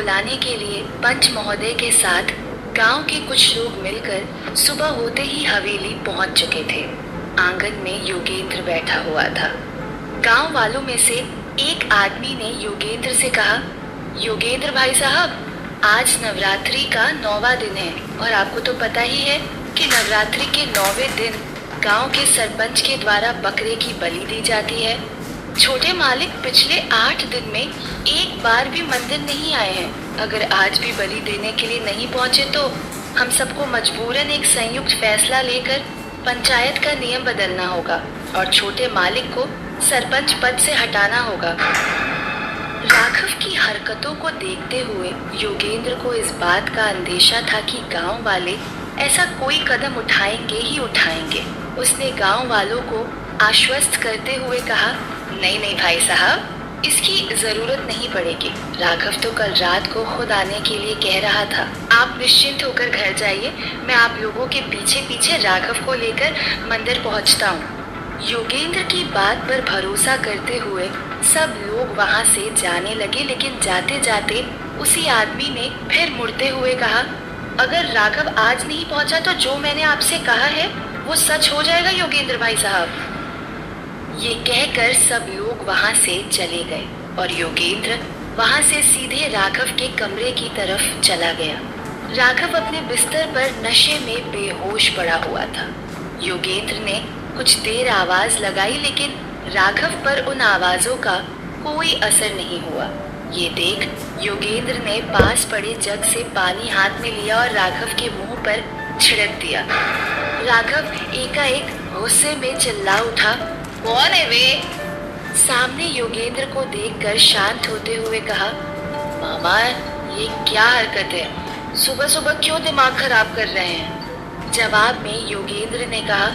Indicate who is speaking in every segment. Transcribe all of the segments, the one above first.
Speaker 1: बुलाने के लिए पंच महोदय के साथ गांव के कुछ लोग मिलकर सुबह होते ही हवेली पहुंच चुके थे। आंगन में योगेंद्र बैठा हुआ था। गांव वालों में से एक आदमी ने योगेंद्र से कहा, योगेंद्र भाई साहब, आज नवरात्रि का 9वां दिन है और आपको तो पता ही है कि नवरात्रि के 9वें दिन गांव के सरपंच के द्वारा बकरे की बलि दी जाती है। छोटे मालिक पिछले 8 दिन में एक बार भी मंदिर नहीं आए हैं। अगर आज भी बलि देने के लिए नहीं पहुंचे तो हम सबको मजबूरन एक संयुक्त फैसला लेकर पंचायत का नियम बदलना होगा और छोटे मालिक को सरपंच पद से हटाना होगा। राघव की हरकतों को देखते हुए योगेंद्र को इस बात का अंदेशा था कि गांव वाले ऐसा कोई कदम उठाएंगे ही उठाएंगे। उसने गांव वालों को आश्वस्त करते हुए कहा, नहीं नहीं भाई साहब, इसकी जरूरत नहीं पड़ेगी। राघव तो कल रात को खुद आने के लिए कह रहा था। आप निश्चिंत होकर घर जाइए, मैं आप लोगों के पीछे पीछे राघव को लेकर मंदिर पहुंचता हूँ। योगेंद्र की बात पर भरोसा करते हुए सब लोग वहां से जाने लगे, लेकिन जाते जाते उसी आदमी ने फिर मुड़ते हुए कहा, अगर राघव आज नहीं पहुंचा तो जो मैंने आपसे कहा है वो सच हो जाएगा योगेंद्र भाई साहब। ये कहकर सब लोग वहां से चले गए और योगेंद्र वहां से सीधे राघव के कमरे की तरफ चला गया। राघव अपने बिस्तर पर नशे में बेहोश पड़ा हुआ था। योगेंद्र ने कुछ देर आवाज लगाई, लेकिन राघव पर उन आवाजों का कोई असर नहीं हुआ। ये देख योगेंद्र ने पास पड़े जग से पानी हाथ में लिया और राघव के मुंह पर छिड़क दिया। राघव एकाएक गुस्से में चिल्ला उठा, कौन है वे? सामने योगेंद्र को देखकर शांत होते हुए कहा, मामा ये क्या हरकत है? सुबह सुबह क्यों दिमाग खराब कर रहे हैं? जवाब में योगेंद्र ने कहा,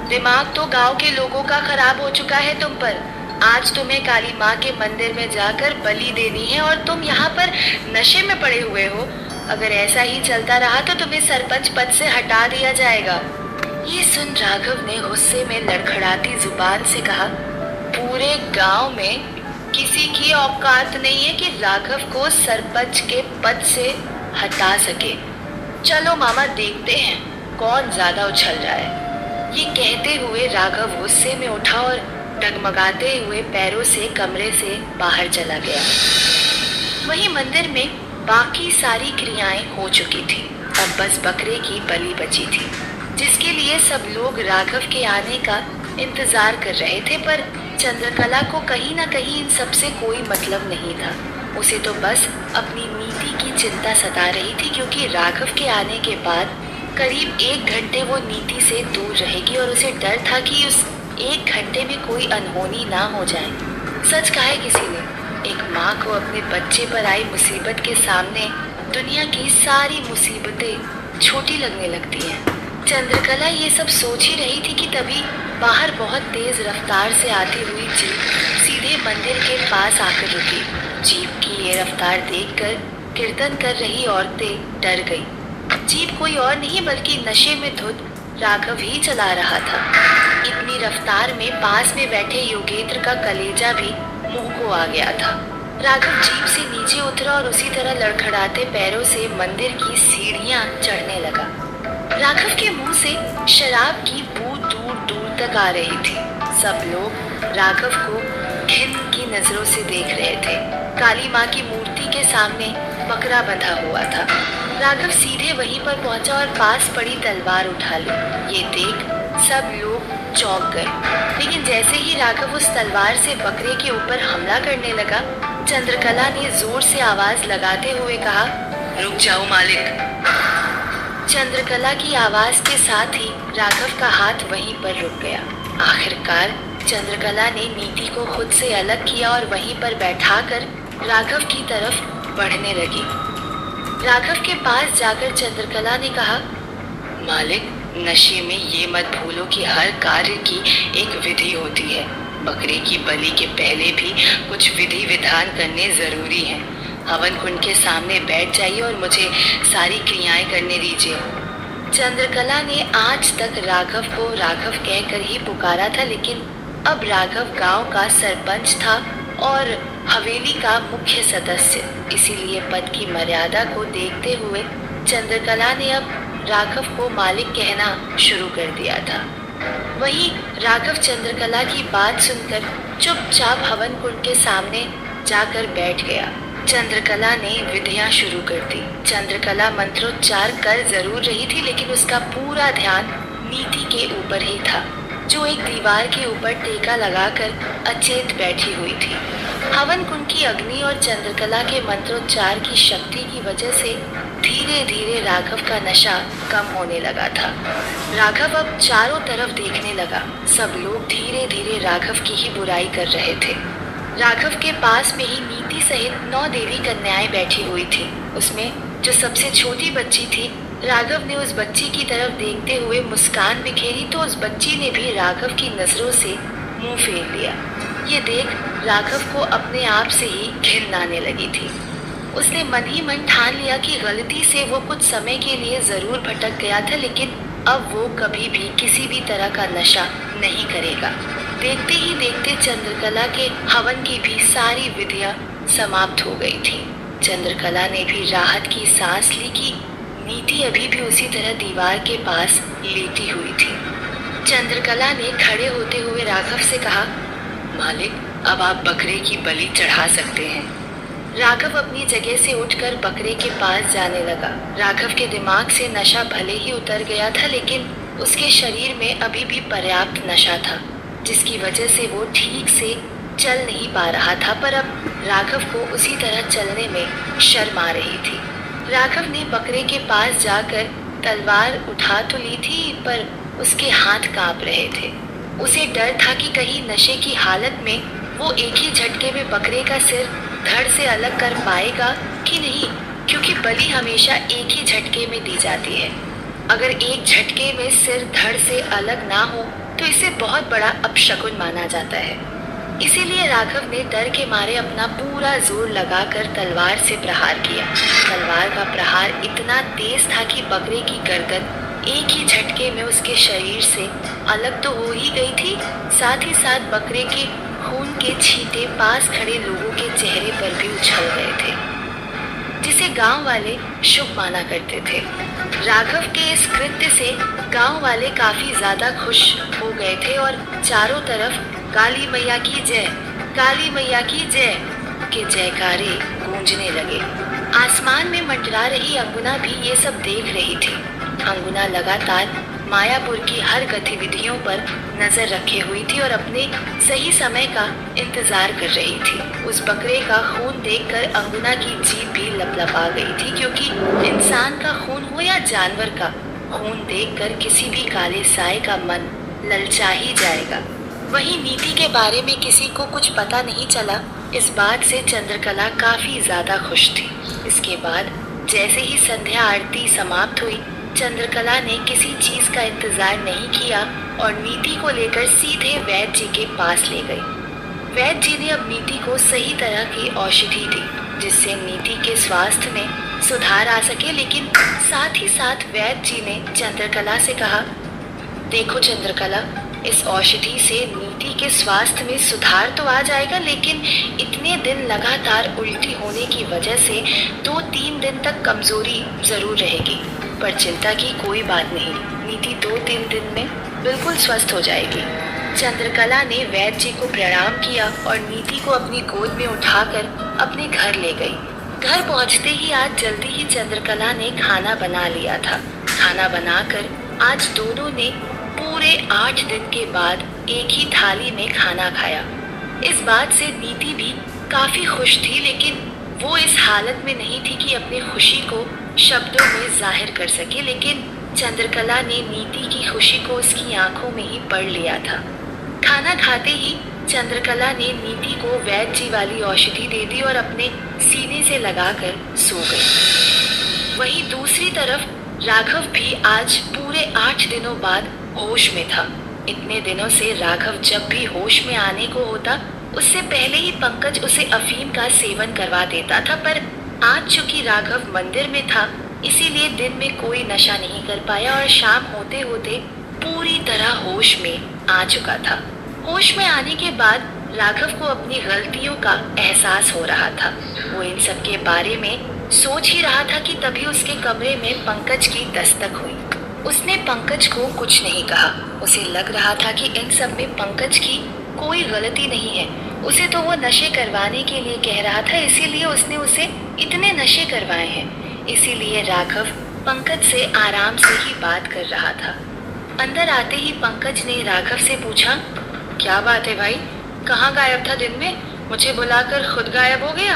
Speaker 1: दिमाग तो गांव के लोगों का खराब हो चुका है तुम पर। आज तुम्हें काली माँ के मंदिर में जाकर बलि देनी है और तुम यहाँ पर नशे में पड़े हुए हो। अगर ऐसा ही चलता रहा तो तुम्हें सरपंच पद से हटा दिया जाएगा। ये सुन राघव ने गुस्से में लड़खड़ाती जुबान से कहा, पूरे गांव में किसी की औकात नहीं है कि राघव को सरपंच के पद से हटा सके। चलो मामा देखते हैं कौन ज्यादा उछल रहा है। ये कहते हुए राघव गुस्से में उठा और डगमगाते हुए पैरों से कमरे से बाहर चला गया। वहीं मंदिर में बाकी सारी क्रियाएं हो चुकी थी। अब बस बकरे की बलि बची थी, जिसके लिए सब लोग राघव के आने का इंतजार कर रहे थे। पर चंद्रकला को कहीं ना कहीं इन सब से कोई मतलब नहीं था। उसे तो बस अपनी नीति की चिंता सता रही थी, क्योंकि राघव के आने के बाद करीब 1 घंटे वो नीति से दूर रहेगी और उसे डर था कि उस 1 घंटे में कोई अनहोनी ना हो जाए। सच कहा है किसी ने, एक माँ को अपने बच्चे पर आई मुसीबत के सामने दुनिया की सारी मुसीबतें छोटी लगने लगती हैं। चंद्रकला ये सब सोच ही रही थी कि तभी बाहर बहुत तेज रफ्तार से आती हुई जीप सीधे मंदिर के पास आकर रुकी। जीप की ये रफ्तार देखकर कीर्तन कर रही औरतें डर गई। जीप कोई और नहीं बल्कि नशे में धुत राघव ही चला रहा था। इतनी रफ्तार में पास में बैठे योगेंद्र का कलेजा भी मुंह को आ गया था। राघव जीप से नीचे उतरा और उसी तरह लड़खड़ाते पैरों से मंदिर की सीढ़ियां चढ़ने लगा। राघव के मुंह से शराब की बू दूर दूर तक आ रही थी। सब लोग राघव को घिन की नजरों से देख रहे थे। काली माँ की मूर्ति के सामने बकरा बंधा हुआ था। राघव सीधे वहीं पर पहुंचा और पास पड़ी तलवार उठा ली। ये देख सब लोग चौंक गए, लेकिन जैसे ही राघव उस तलवार से बकरे के ऊपर हमला करने लगा, चंद्रकला ने जोर से आवाज लगाते हुए कहा, रुक जाओ मालिक। चंद्रकला की आवाज के साथ ही राघव का हाथ वहीं पर रुक गया। आखिरकार चंद्रकला ने नीति को खुद से अलग किया और वहीं पर बैठाकर राघव की तरफ बढ़ने लगी। राघव के पास जाकर चंद्रकला ने कहा, मालिक, नशे में ये मत भूलो कि हर कार्य की एक विधि होती है। बकरे की बलि के पहले भी कुछ विधि विधान करने जरूरी हैं। हवन कुंड के सामने बैठ जाइए और मुझे सारी क्रियाएं करने दीजिए। चंद्रकला ने आज तक राघव को राघव कहकर ही पुकारा था, लेकिन अब राघव गांव का सरपंच था और हवेली का मुख्य सदस्य, इसीलिए पद की मर्यादा को देखते हुए चंद्रकला ने अब राघव को मालिक कहना शुरू कर दिया था। वहीं राघव चंद्रकला की बात सुनकर चुपचाप हवन कुंड के सामने जाकर बैठ गया। चंद्रकला ने विधियां शुरू कर दी। चंद्रकला मंत्रोच्चार कर जरूर रही थी, लेकिन उसका पूरा ध्यान नीति के ऊपर ही था, जो एक दीवार के ऊपर टेका लगाकर अचेत बैठी हुई थी। हवन कुंड की अग्नि और चंद्रकला के मंत्रोच्चार की शक्ति की वजह से धीरे धीरे राघव का नशा कम होने लगा था। राघव अब चारों तरफ देखने लगा। सब लोग धीरे धीरे राघव की ही बुराई कर रहे थे। राघव के पास में ही नीति सहित 9 देवी कन्याएं बैठी हुई थी। उसमें जो सबसे छोटी बच्ची थी, राघव ने उस बच्ची की तरफ देखते हुए मुस्कान बिखेरी तो उस बच्ची ने भी राघव की नजरों से मुंह फेर लिया। ये देख राघव को अपने आप से ही घिन आने लगी थी। उसने मन ही मन ठान लिया कि गलती से वो कुछ समय के लिए जरूर भटक गया था, लेकिन अब वो कभी भी किसी भी तरह का नशा नहीं करेगा। देखते ही देखते चंद्रकला के हवन की भी सारी विधियां समाप्त हो गई थी। चंद्रकला ने भी राहत की सांस ली कि नीति अभी भी उसी तरह दीवार के पास लेटी हुई थी। चंद्रकला ने खड़े होते हुए राघव से कहा, मालिक, अब आप बकरे की बलि चढ़ा सकते हैं। राघव अपनी जगह से उठकर बकरे के पास जाने लगा। राघव के दिमाग से नशा भले ही उतर गया था, लेकिन उसके शरीर में अभी भी पर्याप्त नशा था, जिसकी वजह से वो ठीक से चल नहीं पा रहा था। पर अब राघव को उसी तरह चलने में शर्म आ रही थी। राघव ने बकरे के पास जाकर तलवार उठा तो ली थी, पर उसके हाथ कांप रहे थे। उसे डर था कि कहीं नशे की हालत में वो एक ही झटके में बकरे का सिर धड़ से अलग कर पाएगा कि नहीं, क्योंकि बलि हमेशा एक ही झटके में दी जाती है। अगर एक झटके में सिर धड़ से अलग ना हो तो इसे बहुत बड़ा अपशकुन माना जाता है। इसीलिए राघव ने डर के मारे अपना पूरा जोर लगाकर तलवार से प्रहार किया। तलवार का प्रहार इतना तेज था कि बकरे की गर्दन एक ही झटके में उसके शरीर से अलग तो हो ही गई थी, साथ ही साथ बकरे के खून के छींटे पास खड़े लोगों के चेहरे पर भी उछल गए थे, जिसे गांव वाले शुभ माना करते थे। राघव के इस कृत्य से गांव वाले काफी ज्यादा खुश हो गए थे और चारों तरफ काली मैया की जय, काली मैया की जय के जयकारे गूंजने लगे। आसमान में मंडरा रही अंगुना भी ये सब देख रही थी। अंगुना लगातार मायापुर की हर गतिविधियों पर नजर रखे हुई थी और अपने सही समय का इंतजार कर रही थी। उस बकरे का खून देखकर अंगुना की जीभ भी लपलपा गई थी, क्योंकि इंसान का खून हो या जानवर का खून देखकर किसी भी काले साए का मन ललचा ही जाएगा। वहीं नीति के बारे में किसी को कुछ पता नहीं चला, इस बात से चंद्रकला काफी ज्यादा खुश थी। इसके बाद जैसे ही संध्या आरती समाप्त हुई, चंद्रकला ने किसी चीज का इंतजार नहीं किया और नीति को लेकर सीधे वैद्य जी के पास ले गई। वैद्य जी ने अब नीति को सही तरह की औषधि दी, जिससे नीति के स्वास्थ्य में सुधार आ सके। लेकिन साथ ही साथ वैद्य जी ने चंद्रकला से कहा, देखो चंद्रकला, इस औषधि से नीति के स्वास्थ्य में सुधार तो आ जाएगा, लेकिन इतने दिन लगातार उल्टी होने की वजह से 2-3 दिन तक कमजोरी जरूर रहेगी। पर चिंता की कोई बात नहीं, नीति 2-3 दिन में बिल्कुल स्वस्थ हो जाएगी। चंद्रकला ने वैद्य जी को प्रणाम किया और नीति को अपनी गोद में उठाकर अपने घर ले गई। घर पहुंचते ही आज जल्दी ही चंद्रकला ने खाना बना लिया था। खाना बनाकर आज दोनों ने पूरे 8 दिन के बाद एक ही थाली में खाना खाया। इस बात से नीति भी काफी खुश थी, लेकिन वो इस हालत में नहीं थी कि अपनी खुशी को शब्दों में जाहिर कर सके। लेकिन चंद्रकला ने नीति की खुशी को उसकी आंखों में ही पढ़ लिया था। खाना खाते ही चंद्रकला ने नीति को वैद्य जी वाली औषधि दे दी और अपने सीने से लगाकर सो गई। वहीं दूसरी तरफ राघव भी आज पूरे 8 दिनों बाद होश में था। इतने दिनों से राघव जब भी होश में आने को होता, उससे पहले ही पंकज उसे अफीम का सेवन करवा देता था। पर आज चूंकि राघव मंदिर में था, इसीलिए दिन में कोई नशा नहीं कर पाया और शाम होते होते पूरी तरह होश में आ चुका था। होश में आने के बाद राघव को अपनी गलतियों का एहसास हो रहा था। वो इन सब के बारे में सोच ही रहा था कि तभी उसके कमरे में पंकज की दस्तक हुई। उसने पंकज को कुछ नहीं कहा। उसे लग रहा था कि इन सब में पंकज की कोई गलती नहीं है। उसे तो वो नशे करवाने के लिए कह रहा था, इसीलिए उसने उसे इतने नशे करवाए हैं। इसीलिए राघव पंकज से आराम से ही बात कर रहा था। अंदर आते ही पंकज ने राघव से पूछा, क्या बात है भाई, कहाँ गायब था दिन में? मुझे बुलाकर खुद गायब हो गया।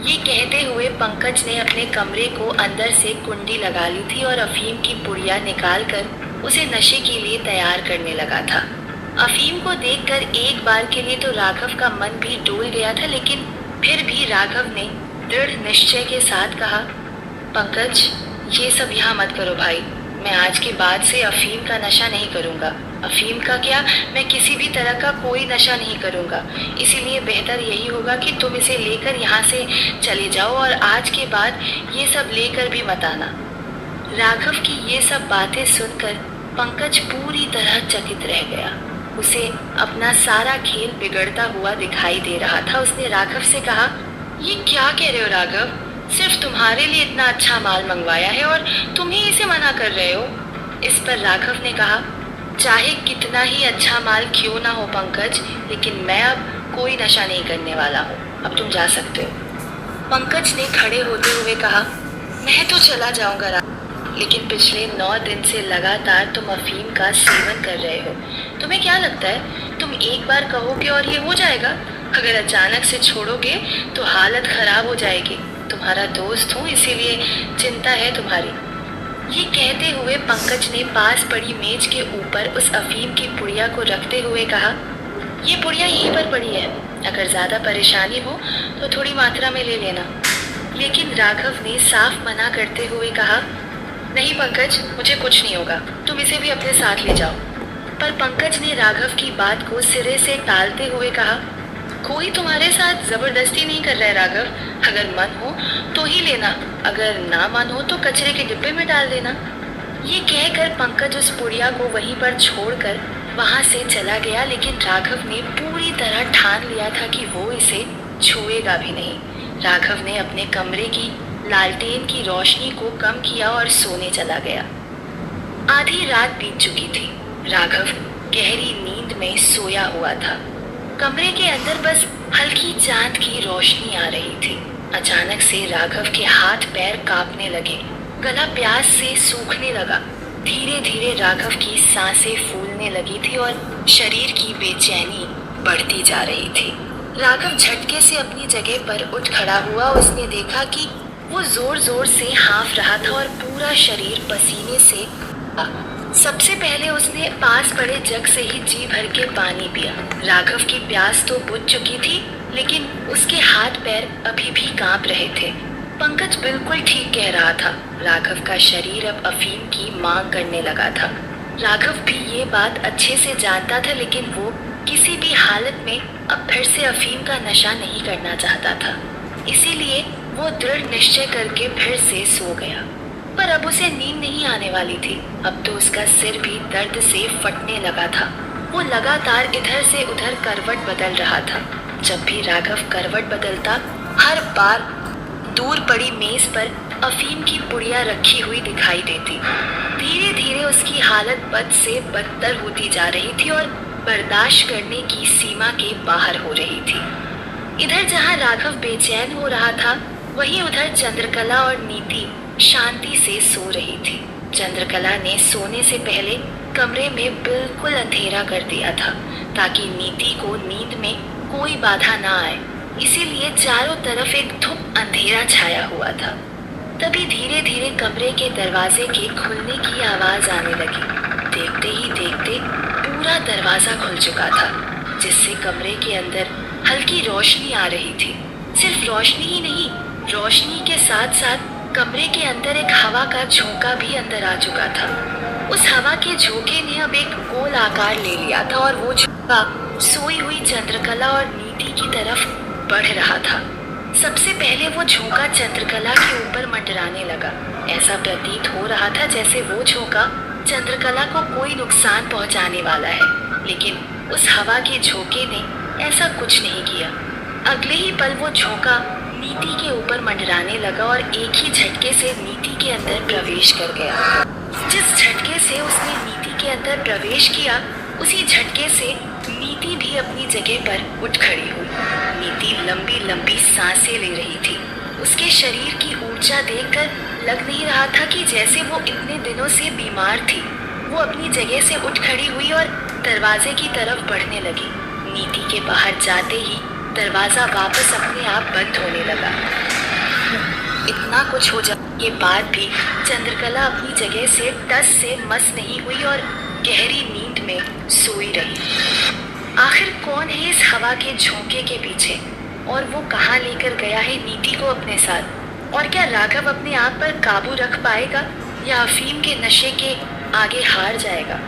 Speaker 1: ये कहते हुए पंकज ने अपने कमरे को अंदर से कुंडी लगा ली थी और अफीम की पुड़िया निकालकर उसे नशे के लिए तैयार करने लगा था। अफीम को देखकर एक बार के लिए तो राघव का मन भी डोल गया था, लेकिन फिर भी राघव ने दृढ़ निश्चय के साथ कहा, पंकज, ये सब यहाँ मत करो भाई। मैं आज के बाद से अफीम का नशा नहीं करूँगा। अफीम का क्या, मैं किसी भी तरह का कोई नशा नहीं करूँगा। इसीलिए बेहतर यही होगा कि तुम इसे लेकर यहाँ से चले जाओ और आज के बाद ये सब लेकर भी मत आना। राघव की ये सब बातें सुनकर पंकज पूरी तरह चकित रह गया। उसे अपना सारा खेल बिगड़ता हुआ दिखाई दे रहा था। उसने राघव से कहा, ये क्या कह रहे हो राघव? सिर्फ तुम्हारे लिए इतना अच्छा माल मंगवाया है और तुम ही इसे मना कर रहे हो। इस पर राघव ने कहा, चाहे कितना ही अच्छा माल क्यों ना हो पंकज, लेकिन मैं अब कोई नशा नहीं करने वाला हूँ। अब तुम जा सकते हो। पंकज ने खड़े होते हुए कहा, मैं तो चला जाऊंगा, लेकिन पिछले 9 दिन से लगातार तुम अफीम का सेवन कर रहे हो। तुम्हें क्या लगता है तुम एक बार कहोगे और ये हो जाएगा? अगर अचानक से छोड़ोगे तो हालत खराब हो जाएगी। तुम्हारा दोस्त हूँ, इसीलिए चिंता है तुम्हारी। ये कहते हुए पंकज ने पास पड़ी मेज के ऊपर उस अफीम की पुड़िया को रखते हुए कहा, ये पुड़िया यहीं पर पड़ी है, अगर ज्यादा परेशानी हो तो थोड़ी मात्रा में ले लेना। लेकिन राघव ने साफ मना करते हुए कहा, नहीं पंकज, मुझे कुछ नहीं होगा, तुम इसे भी अपने साथ ले जाओ। पर पंकज ने राघव की बात को सिरे से टालते हुए कहा, कोई तुम्हारे साथ जबरदस्ती नहीं कर रहा है राघव। अगर मन हो तो ही लेना, अगर ना मन हो तो कचरे के डिब्बे में डाल देना। ये कहकर पंकज उस पुड़िया को वहीं पर छोड़कर वहां से चला गया, लेकिन राघव ने पूरी तरह ठान लिया था कि वो इसे छुएगा भी नहीं। राघव ने अपने कमरे की लालटेन की रोशनी को कम किया और सोने चला गया। आधी रात बीत चुकी थी। राघव गहरी नींद में सोया हुआ था। कमरे के अंदर बस हल्की चांद की रोशनी आ रही थी। अचानक से राघव के हाथ पैर कांपने लगे, गला प्यास से सूखने लगा। धीरे धीरे राघव की सांसें फूलने लगी थी और शरीर की बेचैनी बढ़ती जा रही थी। राघव झटके से अपनी जगह पर उठ खड़ा हुआ। उसने देखा कि वो जोर जोर से हाँफ रहा था और पूरा शरीर पसीने से सबसे पहले उसने पास पड़े जग से ही जी भर के पानी पिया। राघव की प्यास तो बुझ चुकी थी, लेकिन उसके हाथ पैर अभी भी कांप रहे थे। पंकज बिल्कुल ठीक कह रहा था। राघव का शरीर अब अफीम की मांग करने लगा था। राघव भी ये बात अच्छे से जानता था, लेकिन वो किसी भी हालत में अब फिर से अफीम का नशा नहीं करना चाहता था। इसीलिए वो दृढ़ निश्चय करके फिर से सो गया। पर अब उसे नींद नहीं आने वाली थी। अब तो उसका सिर भी दर्द से फटने लगा था। वो लगातार इधर से उधर करवट बदल रहा था। जब भी राघव करवट बदलता, हर बार दूर पड़ी मेज पर अफीम की पुड़िया रखी हुई दिखाई देती। धीरे धीरे उसकी हालत बद से बदतर होती जा रही थी और बर्दाश्त करने की सीमा के बाहर हो रही थी। इधर जहाँ राघव बेचैन हो रहा था, वहीं उधर चंद्रकला और नीति शांति से सो रही थी। चंद्रकला ने सोने से पहले कमरे में बिल्कुल अंधेरा कर दिया था, ताकि नीति को नींद में कोई बाधा ना आए। इसीलिए चारों तरफ एक धुप अंधेरा छाया हुआ था। तभी धीरे धीरे कमरे के दरवाजे के खुलने की आवाज आने लगी। देखते ही देखते पूरा दरवाजा खुल चुका था, जिससे कमरे के अंदर हल्की रोशनी आ रही थी। सिर्फ रोशनी ही नहीं, रोशनी के साथ साथ कमरे के अंदर एक हवा का झोंका भी अंदर आ चुका था। उस हवा के झोंके ने अब एक गोल आकार ले लिया था और वो झोंका सोई हुई चंद्रकला और नीति की तरफ बढ़ रहा था। सबसे पहले वो झोंका चंद्रकला के ऊपर मंडराने लगा। ऐसा प्रतीत हो रहा था जैसे वो झोंका चंद्रकला को कोई नुकसान पहुंचाने वाला है, लेकिन उस हवा के झोंके ने ऐसा कुछ नहीं किया। अगले ही पल वो झोंका नीति के ऊपर मंडराने लगा और एक ही झटके से नीति के अंदर प्रवेश कर गया। जिस झटके से उसने नीति के अंदर प्रवेश किया, उसी झटके से नीति भी अपनी जगह पर उठ खड़ी हुई। नीति लंबी लंबी सांसें ले रही थी। उसके शरीर की ऊर्जा देखकर लग नहीं रहा था कि जैसे वो इतने दिनों से बीमार थी। वो अपनी जगह से उठ खड़ी हुई और दरवाजे की तरफ बढ़ने लगी। नीति के बाहर जाते ही दरवाजा वापस अपने आप बंद होने लगा। इतना कुछ हो जाने के बाद भी चंद्रकला अपनी जगह से टस से मस नहीं हुई और गहरी नींद में सोई रही। आखिर कौन है इस हवा के झोंके के पीछे, और वो कहाँ लेकर गया है नीति को अपने साथ? और क्या राघव अपने आप पर काबू रख पाएगा या अफीम के नशे के आगे हार जाएगा?